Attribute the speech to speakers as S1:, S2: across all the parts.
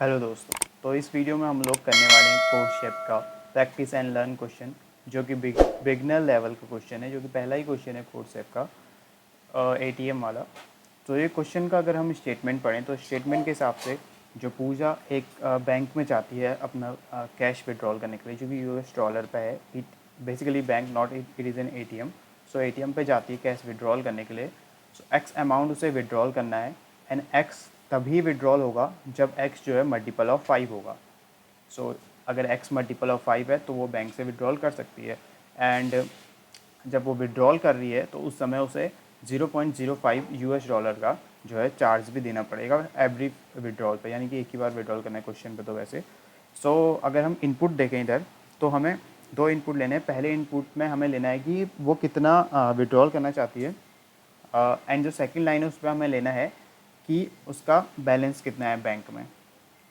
S1: Hello दोस्तों, तो इस वीडियो में हम लोग करने वाले हैं कोड शेप का प्रैक्टिस एंड लर्न क्वेश्चन, जो कि बिगनर लेवल का क्वेश्चन है, जो कि पहला ही क्वेश्चन है कोड शेप का एटीएम वाला। तो ये क्वेश्चन का अगर हम स्टेटमेंट पढ़ें तो स्टेटमेंट के हिसाब से जो पूजा एक बैंक में जाती है अपना कैश विड्रॉल करने के लिए, जो कि यूएस डॉलर पे है। It basically bank not it is an ATM. So ATM पे जाती है कैश विड्रॉल करने के लिए। सो एक्स अमाउंट उसे विड्रॉल करना है एंड एक्स तभी विड्रॉल होगा जब एक्स जो है मल्टीपल ऑफ 5 होगा। सो अगर एक्स मल्टीपल ऑफ 5 है तो वो बैंक से विड्रॉल कर सकती है। एंड जब वो विड्रॉल कर रही है तो उस समय उसे 0.05 यूएस डॉलर का जो है चार्ज भी देना पड़ेगा एवरी विड्रॉल पे, यानी कि एक ही बार विड्रॉल करना है क्वेश्चन पे तो वैसे। अगर हम इनपुट देखें इधर तो हमें दो इनपुट लेने हैं। पहले इनपुट में हमें लेना है कि वो कितना विड्रॉल करना चाहती है, एंड जो सेकंड लाइन है उस पर हमें लेना है कि उसका बैलेंस कितना है बैंक में।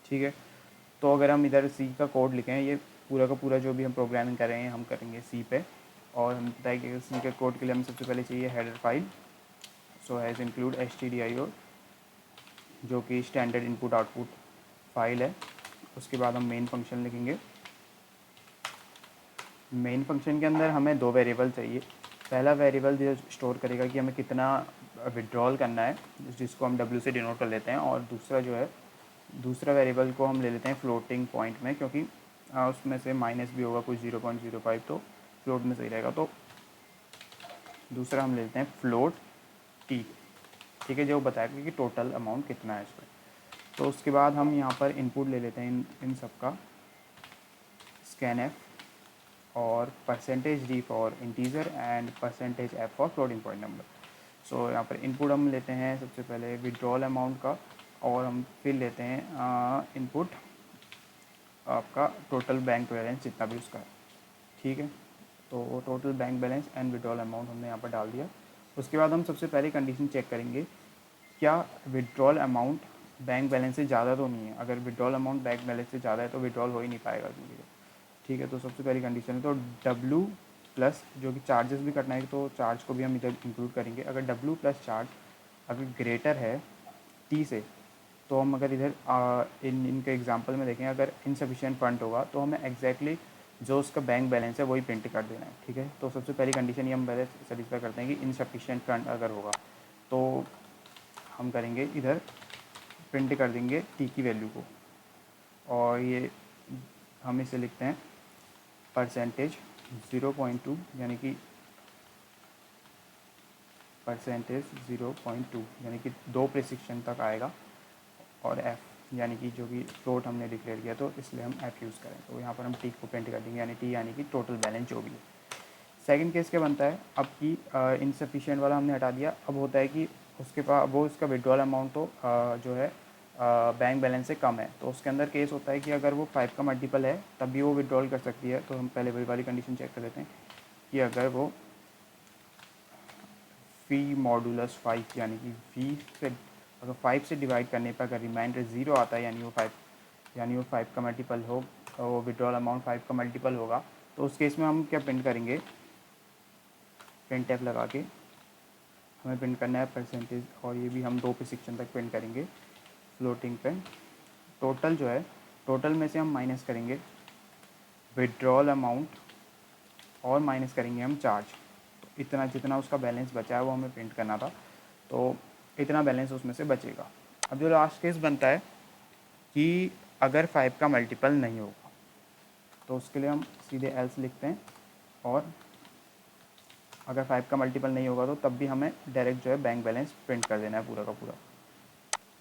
S1: ठीक है, तो अगर हम इधर सी का कोड लिखें, ये पूरा का पूरा जो भी हम प्रोग्रामिंग कर रहे हैं हम करेंगे सी पे। और हम बताएंगे सी के कोड के लिए हमें सबसे पहले चाहिए header file. So has include stdio, जो कि स्टैंडर्ड इनपुट आउटपुट फाइल है। उसके बाद हम मेन फंक्शन लिखेंगे। मेन फंक्शन के अंदर हमें दो वेरिएबल चाहिए। पहला वेरिएबल जो स्टोर करेगा कि हमें कितना विड्रॉल करना है, जिसको हम डब्ल्यू से डिनोट कर लेते हैं। और दूसरा जो है, दूसरा वेरिएबल को हम ले लेते हैं फ्लोटिंग पॉइंट में, क्योंकि उसमें से माइनस भी होगा कुछ 0.05, तो फ्लोट में सही रहेगा। तो दूसरा हम ले लेते हैं फ्लोट टी। ठीक है, जो बताएगा कि टोटल अमाउंट कितना है इसमें। तो उसके बाद हम यहाँ पर इनपुट ले लेते हैं इन सब का, स्कैन एफ और percentage D for integer and percentage F for floating point number. So यहाँ पर इनपुट हम लेते हैं सबसे पहले विड्रॉल अमाउंट का, और हम फिर लेते हैं इनपुट आपका टोटल बैंक बैलेंस जितना भी उसका है। ठीक है, तो total bank balance and withdrawal amount हमने यहाँ पर डाल दिया। उसके बाद हम सबसे पहले कंडीशन चेक करेंगे, क्या विड्रॉल अमाउंट बैंक बैलेंस से ज़्यादा तो नहीं है। अगर विड्रॉल अमाउंट बैंक बैलेंस से ज़्यादा है तो विड्रॉल हो ही नहीं पाएगा क्योंकि। ठीक है, तो सबसे पहली कंडीशन है तो डब्ल्यू प्लस जो कि चार्जेस भी कटना है, तो चार्ज को भी हम इधर इंक्लूड करेंगे। अगर डब्ल्यू प्लस चार्ज अगर ग्रेटर है टी से, तो हम अगर इधर इनके एग्जांपल में देखें, अगर इनसफिशिएंट फंड होगा तो हमें एग्जैक्टली जो उसका बैंक बैलेंस है वही प्रिंट कर देना है। ठीक है, तो सबसे पहली कंडीशन ये हम पहले सेटिस्फाई करते हैं कि इनसफिशिएंट फंड अगर होगा तो हम करेंगे इधर प्रिंट कर देंगे टी की वैल्यू को, और ये हम इसे लिखते हैं परसेंटेज 0.2, यानी कि परसेंटेज 0.2 यानी कि 2 प्रिसिक्शन तक आएगा। और एफ़ यानी कि जो कि फ्लोट हमने डिक्लेयर किया तो इसलिए हम एफ़ यूज़ करें। तो यहाँ पर हम टी को प्रिंट कर देंगे, यानी टी यानी कि टोटल बैलेंस जो भी है। सेकंड केस क्या बनता है, अब कि इनसफिशिएंट वाला हमने हटा दिया। अब होता है कि उसके पास वो उसका विड्रॉल अमाउंट तो जो है बैंक बैलेंस से कम है, तो उसके अंदर केस होता है कि अगर वो 5 का मल्टीपल है तब भी वो विड्रॉल कर सकती है। तो हम पहले वही वाली कंडीशन चेक कर लेते हैं कि अगर वो वी मॉडुलस 5 यानी कि वी से अगर 5 से डिवाइड करने पर अगर रिमाइंडर 0 आता है, यानी वो 5 का मल्टीपल हो, वो विड्रॉल अमाउंट 5 का मल्टीपल होगा, तो उस केस में हम क्या प्रिंट करेंगे, प्रिंट टैब लगा के हमें प्रिंट करना है परसेंटेज, और ये भी हम 2 प्रिसिक्शन तक प्रिंट करेंगे फ्लोटिंग पे। टोटल जो है, टोटल में से हम माइनस करेंगे विड्रॉल अमाउंट और माइनस करेंगे हम चार्ज। तो इतना जितना उसका बैलेंस बचा है वो हमें प्रिंट करना था, तो इतना बैलेंस उसमें से बचेगा। अब जो लास्ट केस बनता है कि अगर 5 का मल्टीपल नहीं होगा, तो उसके लिए हम सीधे एल्स लिखते हैं, और अगर 5 का मल्टीपल नहीं होगा तो तब भी हमें डायरेक्ट जो है बैंक बैलेंस प्रिंट कर देना है पूरा का पूरा।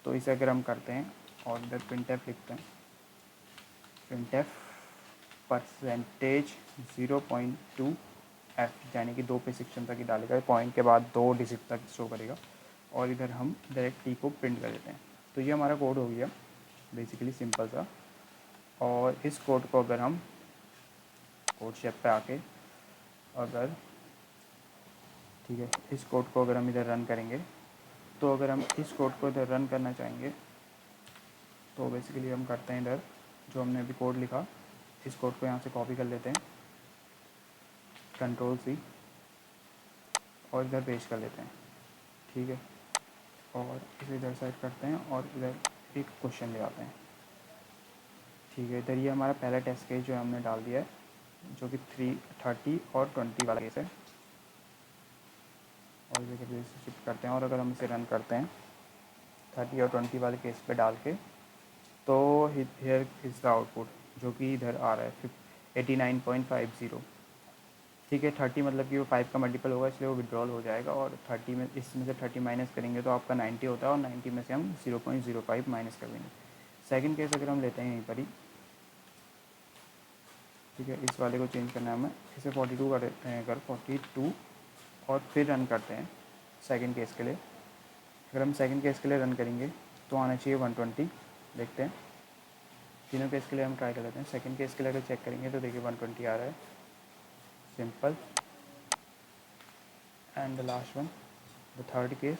S1: तो इसे अगर हम करते हैं और इधर प्रिंटफ लिखते हैं, प्रिंटफ परसेंटेज 0.2 एफ, यानी कि 2 प्रिसिक्शन तक ही डालेगा, पॉइंट के बाद 2 डिजिट तक शो करेगा, और इधर हम डायरेक्ट टी को प्रिंट कर देते हैं। तो ये हमारा कोड हो गया बेसिकली सिंपल सा। और इस कोड को अगर हम कोड शेप पे आके अगर, ठीक है, इस कोड को अगर हम इधर रन करेंगे, तो अगर हम इस कोड को इधर रन करना चाहेंगे तो बेसिकली हम करते हैं इधर जो हमने अभी कोड लिखा, इस कोड को यहाँ से कॉपी कर लेते हैं, कंट्रोल सी, और इधर पेस्ट कर लेते हैं। ठीक है, और इसे इधर साइड करते हैं और इधर एक क्वेश्चन ले आते हैं। ठीक है, इधर ये हमारा पहला टेस्ट केस जो है हमने डाल दिया है, जो कि 30 और 20 वाला केस है। और इसे शिफ्ट करते हैं, और अगर हम इसे रन करते हैं 30 और 20 वाले केस पे डाल के, तो हेयर इज़ द आउटपुट जो कि इधर आ रहा है 89.50। ठीक है, 30 मतलब कि वो 5 का मल्टीपल होगा, इसलिए वो विड्रॉल हो जाएगा, और 30 में इसमें से 30 माइनस करेंगे तो आपका 90 होता है, और 90 में से हम 0.05 माइनस कर देंगे। सेकंड केस अगर हम लेते हैं यहीं पर ही, ठीक है, इस वाले को चेंज करना है हमें, इसे 42 कर देते हैं अगर 42, और फिर रन करते हैं सेकंड केस के लिए। अगर हम सेकंड केस के लिए रन करेंगे तो आना चाहिए 120। देखते हैं, तीनों केस के लिए हम ट्राई कर लेते हैं। सेकंड केस के लिए अगर चेक करेंगे तो देखिए 120 आ रहा है, simple. And the last one, the third case,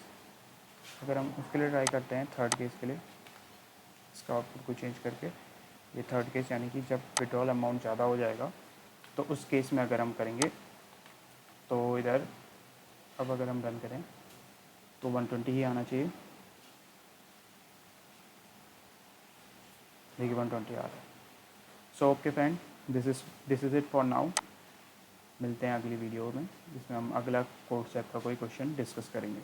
S1: अगर हम उसके लिए ट्राई करते हैं थर्ड केस के लिए, इसका आउटपुट को चेंज करके, ये थर्ड केस यानी कि जब विड्रॉल अमाउंट ज़्यादा हो जाएगा, तो उस केस में अगर हम करेंगे तो इधर अब अगर हम रन करें तो 120 ही आना चाहिए। देखिए 120 आ रहा है। So okay friend, this is it for now. मिलते हैं अगली वीडियो में, जिसमें हम अगला कोड सेट का कोई क्वेश्चन डिस्कस करेंगे।